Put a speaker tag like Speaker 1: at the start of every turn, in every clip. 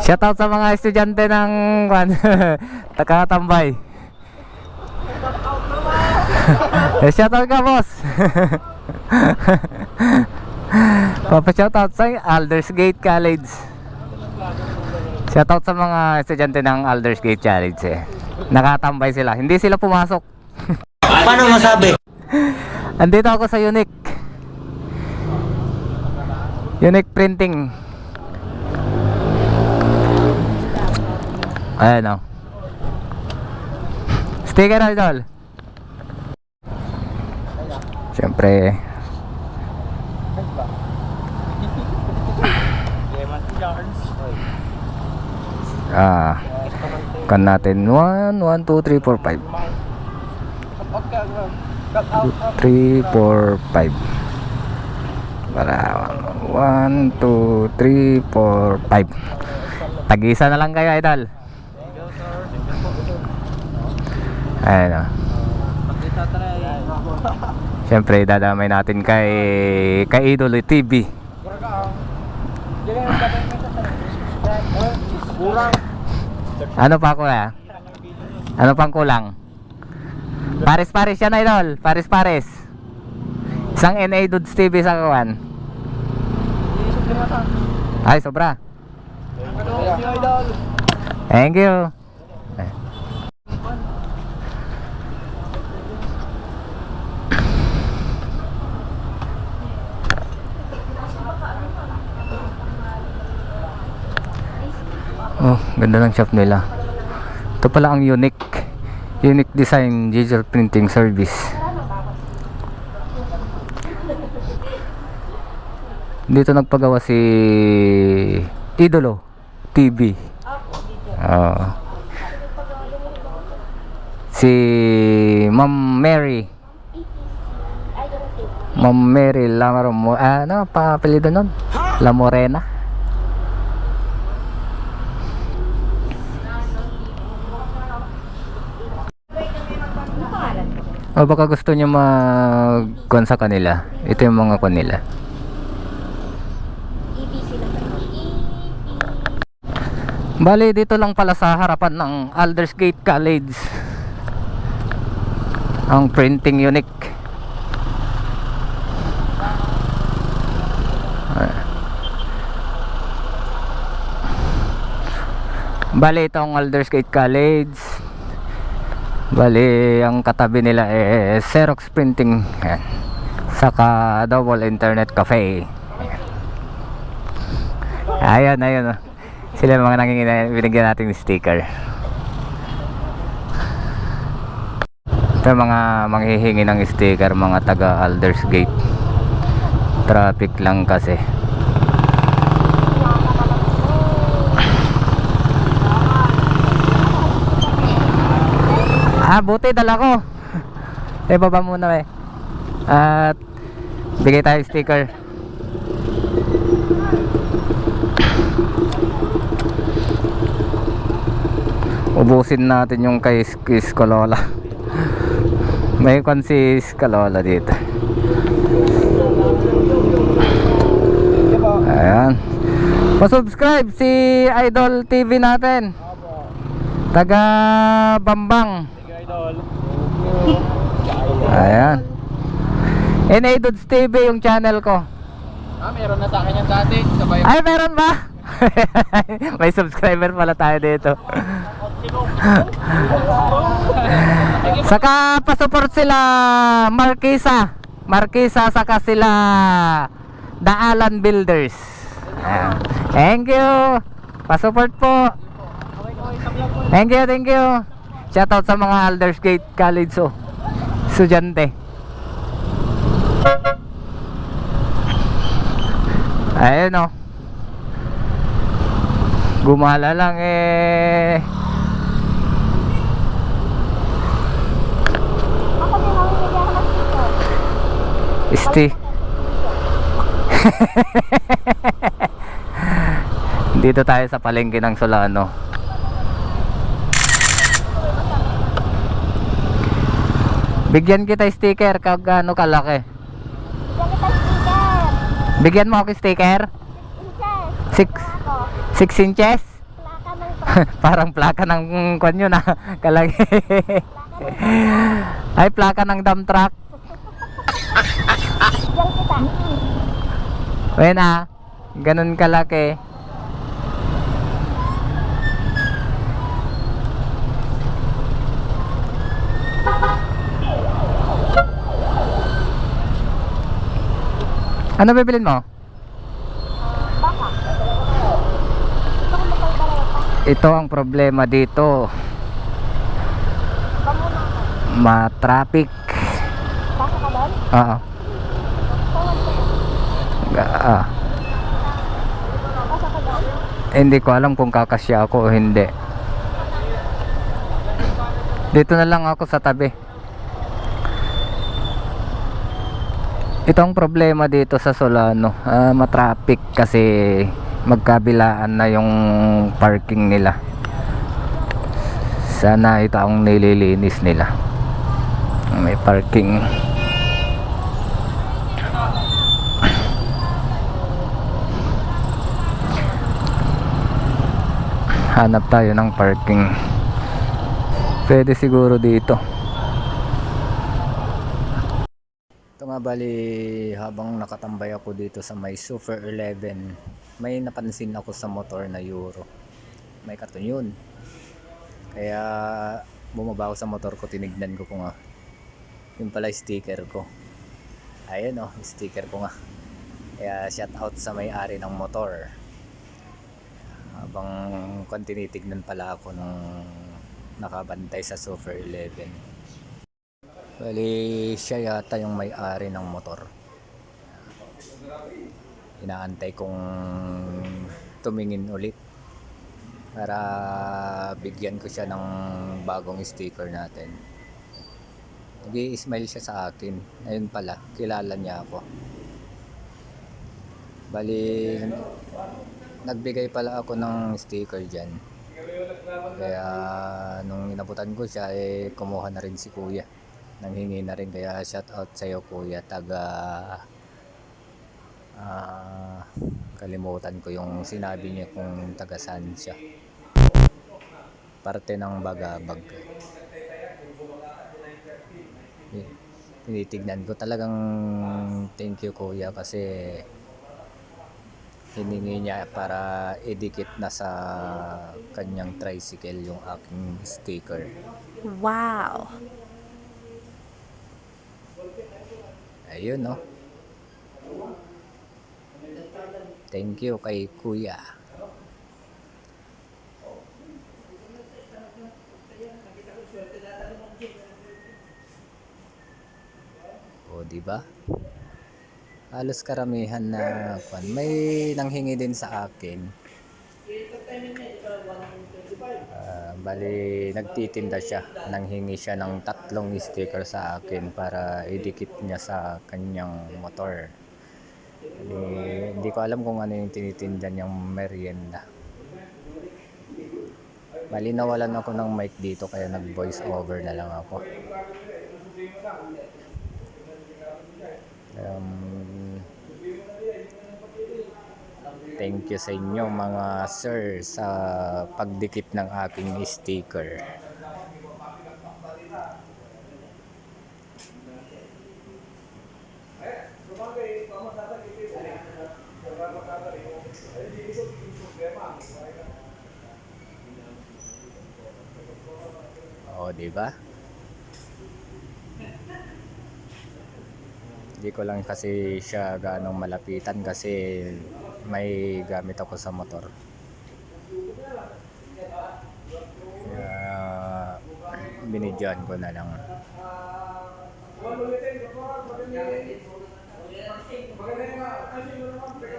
Speaker 1: Shoutout sa mga estudyante ng Takatambay. Shoutout ka, boss. Papa-shoutout sa Aldersgate College. Shoutout sa mga estudyante ng Aldersgate College Nakatambay sila. Hindi sila pumasok.
Speaker 2: Paano masabi?
Speaker 1: Andito ako sa Unique Printing. Ayan o. Sticker idol. Siyempre kan natin 1, 1, 2, 3, 4, 5 2, 3, 4, 5 para 1, 2, 3, 4, 5 tag-isa na lang kayo idol. Ayan o. Siyempre dadamay natin kay Idol TV. Ano pa kuya? Ano pang kulang? Pares-pares yan idol. Pares-pares. Isang NA Dudes TV sa kawan. Ay sobra. Thank you. Oh, ganda ng shop nila. Ito pala ang Unique Design Digital Printing Service. Dito nagpagawa si Idolo TV. Si Ma'am Mary ano pa apelyido nun? La Morena. O baka gusto nyo mag-con sa kanila. Ito yung mga con nila. Bali dito lang pala sa harapan ng Aldersgate College ang Printing Unique. Bali itong Aldersgate College. Bali ang katabi nila Xerox Printing. Ayan. Saka Double Internet Cafe. Ayan. Ayun. Sila mga binigyan natin ng sticker. Ito mga manghihingi ng sticker, mga taga Aldersgate. Traffic lang kasi. Buti dala ko. Baba muna at bigay tayo sticker. Ubusin natin yung kay Skalola. May kon si Skalola dito. Ayan. Pa-subscribe si Idol TV natin. Taga Bambang. Ayan. NA Dudes TV yung channel ko.
Speaker 2: Meron na sa akin yan dati.
Speaker 1: Ay, meron ba? May subscriber pala tayo dito. Saka pa-support sila Marquesa saka sila Daalan Builders. Ayan. Thank you. Pa-support po. Thank you. Shoutout sa mga Aldersgate College estudyante. Ayun gumala lang Dito tayo sa palengke ng Solano. Bigyan kita sticker kag ano kalaki. Bigyan mo ako sticker. 6 inches. Parang plaka ng kwan yun ah. Kalagi. Ay, plaka ng dump truck.
Speaker 3: Diyan kita.
Speaker 1: Ayan ah. Ganun kalaki. Ano bibilin mo?
Speaker 3: Baka. Gusto ko magkalbaleta.
Speaker 1: Ito ang problema dito.
Speaker 3: Pamuna ka.
Speaker 1: Ma-traffic.
Speaker 3: Baka ka doon?
Speaker 1: Oo.
Speaker 3: Tawag ko.
Speaker 1: Ah.
Speaker 3: Baka ka doon?
Speaker 1: Hindi ko alam kung kakasya ako o hindi. Dito na lang ako sa tabi. Ito ang problema dito sa Solano. Matraffic kasi magkabilaan na yung parking nila. Sana ito ang nililinis nila. May parking. Hanap tayo ng parking. Pwede siguro dito. Ito nga bali, habang nakatambay ako dito sa may Super 11, may napansin ako sa motor na Euro. May karton yun. Kaya bumaba ako sa motor ko, tinignan ko nga. Yung pala sticker ko. Ayun oh, sticker ko nga. Kaya shout out sa may-ari ng motor. Habang tinitignan pala ako nung nakabantay sa Super 11. Bali, siya yata yung may-ari ng motor. Inaantay kong tumingin ulit para bigyan ko siya ng bagong sticker natin. Nag-i-smile siya sa akin. Ayun pala, kilala niya ako. Bali, nagbigay pala ako ng sticker dyan. Kaya nung inabutan ko siya, kumuha na rin si kuya. Nanghingi na rin, kaya shout out sa iyo kuya. Kalimutan ko yung sinabi niya kung taga saan siya. Parte ng Bagabag. Tinitignan ko talagang thank you kuya kasi hiningi niya para idikit na sa kanyang tricycle yung aking sticker.
Speaker 3: Wow.
Speaker 1: Ayun no. Thank you kay kuya. O di ba? Halos karamihan na may nanghingi din sa akin. Bali nagtitinda siya, nanghingi siya ng 3 sticker sa akin para idikit niya sa kanyang motor. Hindi ko alam kung ano yung tinitinda niyang merienda. Bali nawalan ako ng mic dito kaya nag voice over na lang ako. Thank you sa inyo mga sir sa pagdikit ng aking sticker. O, di ba? Hindi ko lang kasi siya ganong malapitan kasi may gamit ako sa motor. Kaya binidyoan ko na lang.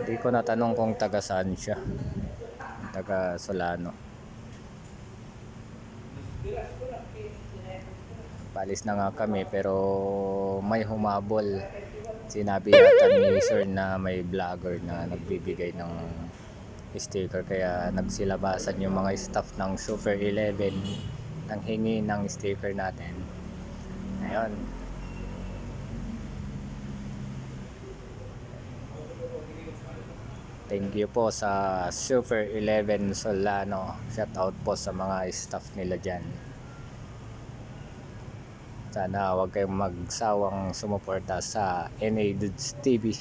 Speaker 1: Hindi ko natanong kung taga saan siya. Taga Solano. Palis na nga kami pero may humabol. Sinabi yata ni sir na may vlogger na nagbibigay ng sticker kaya nagsilabasan yung mga staff ng Super 11 nang hingi ng sticker natin. Ayun. Thank you po sa Super 11 Solano. Shout out po sa mga staff nila dyan. Sana huwag kayong magsawang sumuporta sa NA Dudes TV.